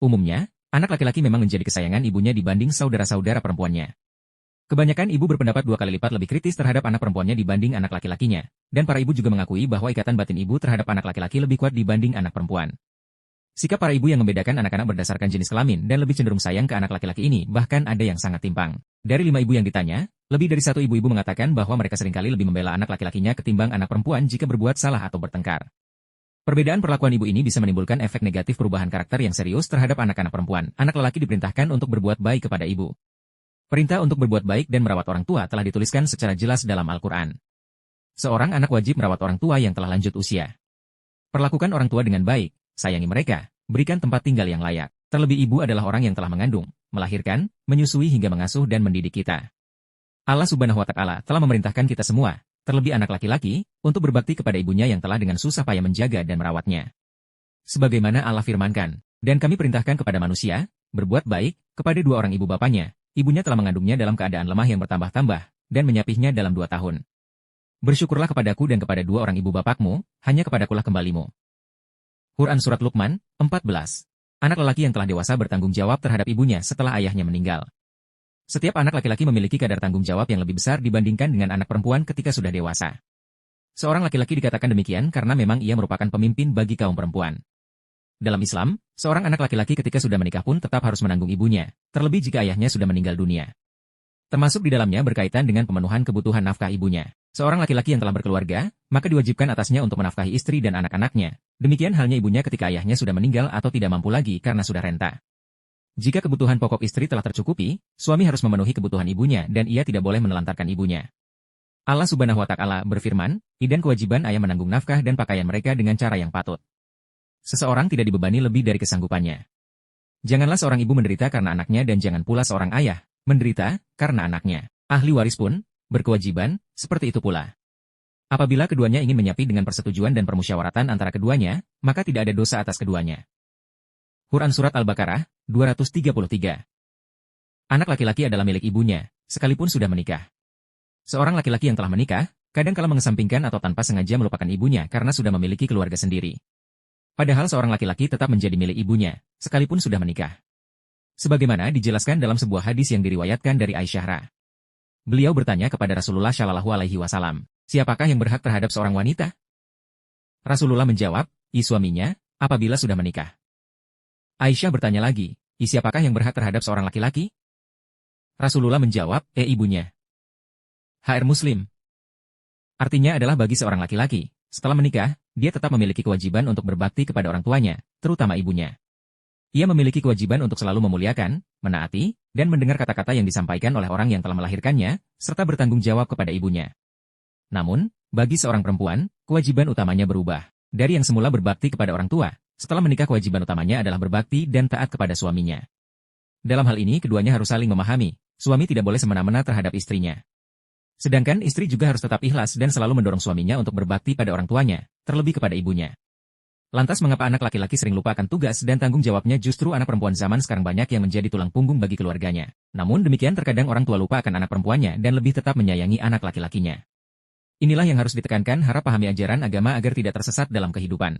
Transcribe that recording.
Umumnya, anak laki-laki memang menjadi kesayangan ibunya dibanding saudara-saudara perempuannya. Kebanyakan ibu berpendapat 2 kali lipat lebih kritis terhadap anak perempuannya dibanding anak laki-lakinya, dan para ibu juga mengakui bahwa ikatan batin ibu terhadap anak laki-laki lebih kuat dibanding anak perempuan. Sikap para ibu yang membedakan anak-anak berdasarkan jenis kelamin dan lebih cenderung sayang ke anak laki-laki ini bahkan ada yang sangat timpang. Dari 5 ibu yang ditanya, lebih dari 1 ibu-ibu mengatakan bahwa mereka seringkali lebih membela anak laki-lakinya ketimbang anak perempuan jika berbuat salah atau bertengkar. Perbedaan perlakuan ibu ini bisa menimbulkan efek negatif perubahan karakter yang serius terhadap anak-anak perempuan. Anak lelaki diperintahkan untuk berbuat baik kepada ibu. Perintah untuk berbuat baik dan merawat orang tua telah dituliskan secara jelas dalam Al-Quran. Seorang anak wajib merawat orang tua yang telah lanjut usia. Perlakukan orang tua dengan baik, sayangi mereka, berikan tempat tinggal yang layak. Terlebih ibu adalah orang yang telah mengandung, melahirkan, menyusui hingga mengasuh dan mendidik kita. Allah Subhanahu wa Ta'ala telah memerintahkan kita semua, terlebih anak laki-laki, untuk berbakti kepada ibunya yang telah dengan susah payah menjaga dan merawatnya. Sebagaimana Allah firmankan, dan kami perintahkan kepada manusia, berbuat baik, kepada 2 orang ibu bapanya, ibunya telah mengandungnya dalam keadaan lemah yang bertambah-tambah, dan menyapihnya dalam 2 tahun. Bersyukurlah kepadaku dan kepada 2 orang ibu bapakmu, hanya kepadakulah kembalimu. Quran Surat Luqman, 14. Anak lelaki yang telah dewasa bertanggung jawab terhadap ibunya setelah ayahnya meninggal. Setiap anak laki-laki memiliki kadar tanggung jawab yang lebih besar dibandingkan dengan anak perempuan ketika sudah dewasa. Seorang laki-laki dikatakan demikian karena memang ia merupakan pemimpin bagi kaum perempuan. Dalam Islam, seorang anak laki-laki ketika sudah menikah pun tetap harus menanggung ibunya, terlebih jika ayahnya sudah meninggal dunia. Termasuk di dalamnya berkaitan dengan pemenuhan kebutuhan nafkah ibunya. Seorang laki-laki yang telah berkeluarga, maka diwajibkan atasnya untuk menafkahi istri dan anak-anaknya. Demikian halnya ibunya ketika ayahnya sudah meninggal atau tidak mampu lagi karena sudah renta. Jika kebutuhan pokok istri telah tercukupi, suami harus memenuhi kebutuhan ibunya dan ia tidak boleh menelantarkan ibunya. Allah Subhanahu wa Ta'ala berfirman, dan kewajiban ayah menanggung nafkah dan pakaian mereka dengan cara yang patut. Seseorang tidak dibebani lebih dari kesanggupannya. Janganlah seorang ibu menderita karena anaknya dan jangan pula seorang ayah menderita karena anaknya. Ahli waris pun berkewajiban seperti itu pula. Apabila keduanya ingin menyapi dengan persetujuan dan permusyawaratan antara keduanya, maka tidak ada dosa atas keduanya. Quran Surat Al-Baqarah, 233. Anak laki-laki adalah milik ibunya, sekalipun sudah menikah. Seorang laki-laki yang telah menikah, kadang-kala mengesampingkan atau tanpa sengaja melupakan ibunya karena sudah memiliki keluarga sendiri. Padahal seorang laki-laki tetap menjadi milik ibunya, sekalipun sudah menikah. Sebagaimana dijelaskan dalam sebuah hadis yang diriwayatkan dari Aisyah. Beliau bertanya kepada Rasulullah Shallallahu Alaihi Wasallam, siapakah yang berhak terhadap seorang wanita? Rasulullah menjawab, suaminya, apabila sudah menikah. Aisyah bertanya lagi, siapakah yang berhak terhadap seorang laki-laki? Rasulullah menjawab, ibunya. HR Muslim. Artinya adalah bagi seorang laki-laki, setelah menikah, dia tetap memiliki kewajiban untuk berbakti kepada orang tuanya, terutama ibunya. Ia memiliki kewajiban untuk selalu memuliakan, menaati, dan mendengar kata-kata yang disampaikan oleh orang yang telah melahirkannya, serta bertanggung jawab kepada ibunya. Namun, bagi seorang perempuan, kewajiban utamanya berubah. Dari yang semula berbakti kepada orang tua, setelah menikah kewajiban utamanya adalah berbakti dan taat kepada suaminya. Dalam hal ini keduanya harus saling memahami, suami tidak boleh semena-mena terhadap istrinya. Sedangkan istri juga harus tetap ikhlas dan selalu mendorong suaminya untuk berbakti pada orang tuanya, terlebih kepada ibunya. Lantas mengapa anak laki-laki sering lupa akan tugas dan tanggung jawabnya justru anak perempuan zaman sekarang banyak yang menjadi tulang punggung bagi keluarganya. Namun demikian terkadang orang tua lupa akan anak perempuannya dan lebih tetap menyayangi anak laki-lakinya. Inilah yang harus ditekankan, harap pahami ajaran agama agar tidak tersesat dalam kehidupan.